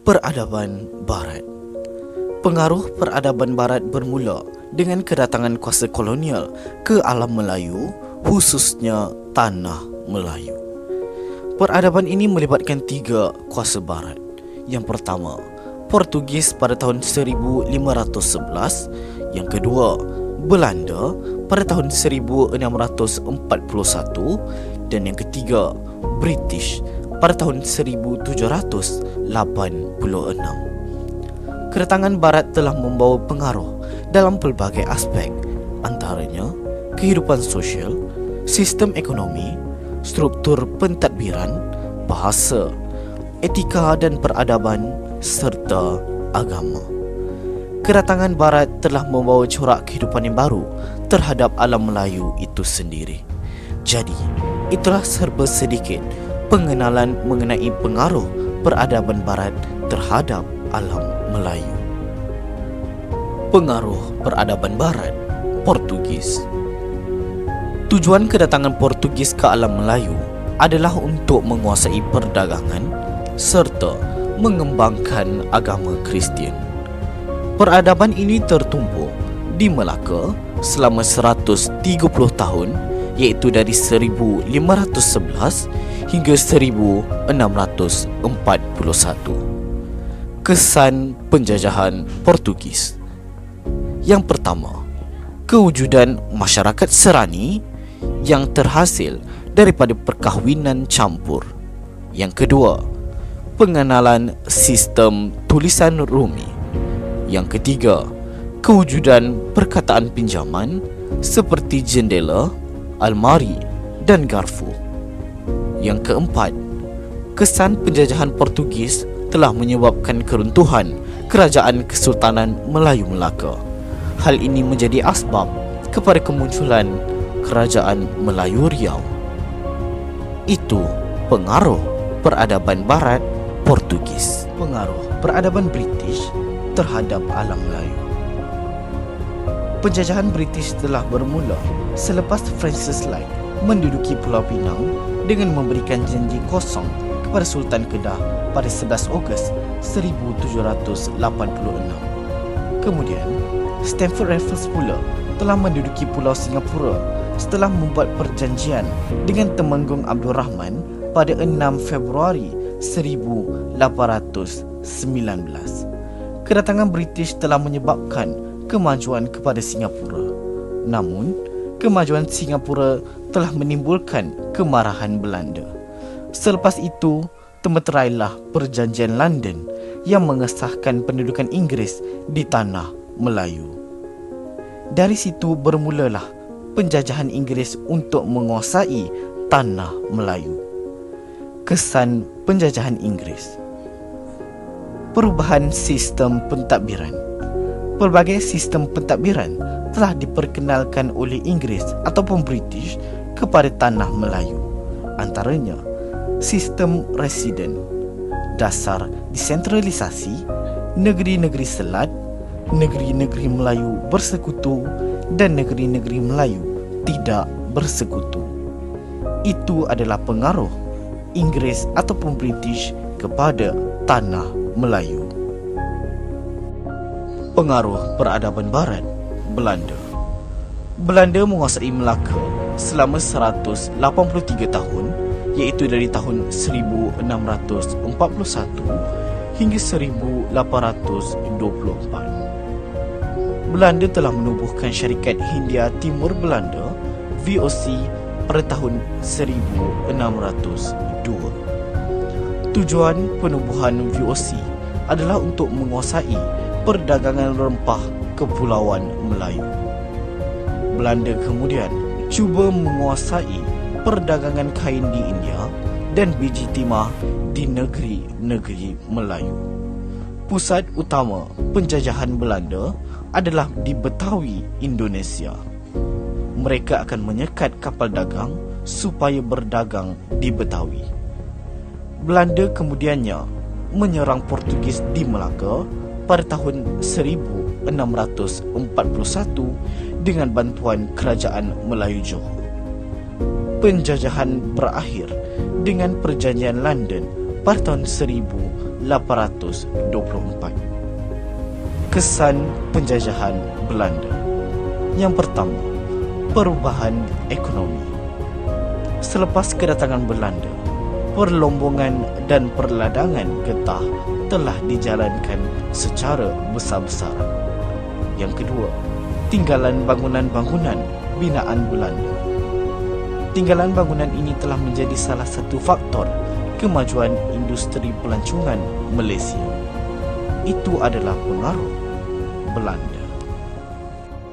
Peradaban Barat. Pengaruh peradaban Barat bermula dengan kedatangan kuasa kolonial ke alam Melayu, khususnya Tanah Melayu. Peradaban ini melibatkan 3 kuasa Barat. Yang pertama, Portugis pada tahun 1511. Yang kedua, Belanda pada tahun 1641. Dan yang ketiga, British pada tahun 1786. Kedatangan Barat telah membawa pengaruh dalam pelbagai aspek, antaranya kehidupan sosial, sistem ekonomi, struktur pentadbiran, bahasa, etika dan peradaban serta agama. Kedatangan Barat telah membawa corak kehidupan yang baru terhadap alam Melayu itu sendiri. Jadi, itulah serba sedikit pengenalan mengenai pengaruh peradaban Barat terhadap alam Melayu. Pengaruh peradaban Barat Portugis. Tujuan kedatangan Portugis ke alam Melayu adalah untuk menguasai perdagangan serta mengembangkan agama Kristian. Peradaban ini tertumpuk di Melaka selama 130 tahun, iaitu dari 1511 hingga 1641. Kesan penjajahan Portugis. Yang pertama, kewujudan masyarakat Serani yang terhasil daripada perkahwinan campur. Yang kedua, pengenalan sistem tulisan Rumi. Yang ketiga, kewujudan perkataan pinjaman seperti jendela, almari dan garfu. Yang keempat, kesan penjajahan Portugis telah menyebabkan keruntuhan Kerajaan Kesultanan Melayu Melaka. Hal ini menjadi asbab kepada kemunculan Kerajaan Melayu Riau. Itu pengaruh peradaban Barat Portugis. Pengaruh peradaban British terhadap alam Melayu. Penjajahan British telah bermula selepas Francis Light menduduki Pulau Pinang dengan memberikan janji kosong kepada Sultan Kedah pada 11 Ogos 1786. Kemudian, Stamford Raffles pula telah menduduki Pulau Singapura setelah membuat perjanjian dengan Temenggung Abdul Rahman pada 6 Februari 1819. Kedatangan British telah menyebabkan kemajuan kepada Singapura. Namun, kemajuan Singapura telah menimbulkan kemarahan Belanda. Selepas itu, temeterailah Perjanjian London yang mengesahkan pendudukan Inggeris di Tanah Melayu. Dari situ bermulalah penjajahan Inggeris untuk menguasai Tanah Melayu. Kesan penjajahan Inggeris. Perubahan sistem pentadbiran. Pelbagai sistem pentadbiran telah diperkenalkan oleh Inggeris ataupun British kepada Tanah Melayu. Antaranya, sistem residen, dasar desentralisasi, negeri-negeri selat, negeri-negeri Melayu bersekutu dan negeri-negeri Melayu tidak bersekutu. Itu adalah pengaruh Inggeris ataupun British kepada Tanah Melayu. Pengaruh peradaban Barat Belanda. Belanda menguasai Melaka selama 183 tahun, iaitu dari tahun 1641 hingga 1824. Belanda telah menubuhkan Syarikat Hindia Timur Belanda (VOC) pada tahun 1602. Tujuan penubuhan VOC adalah untuk menguasai perdagangan rempah Kepulauan Melayu. Belanda kemudian cuba menguasai perdagangan kain di India dan biji timah di negeri-negeri Melayu. Pusat utama penjajahan Belanda adalah di Betawi, Indonesia. Mereka akan menyekat kapal dagang supaya berdagang di Betawi. Belanda kemudiannya menyerang Portugis di Melaka pada tahun 1641 dengan bantuan Kerajaan Melayu Johor. Penjajahan berakhir dengan Perjanjian London pada tahun 1700 1824. Kesan penjajahan Belanda. Yang pertama, perubahan ekonomi. Selepas kedatangan Belanda, perlombongan dan perladangan getah telah dijalankan secara besar-besaran. Yang kedua, tinggalan bangunan-bangunan binaan Belanda. Tinggalan bangunan ini telah menjadi salah satu faktor kemajuan industri pelancongan Malaysia. Itu adalah pengaruh Belanda.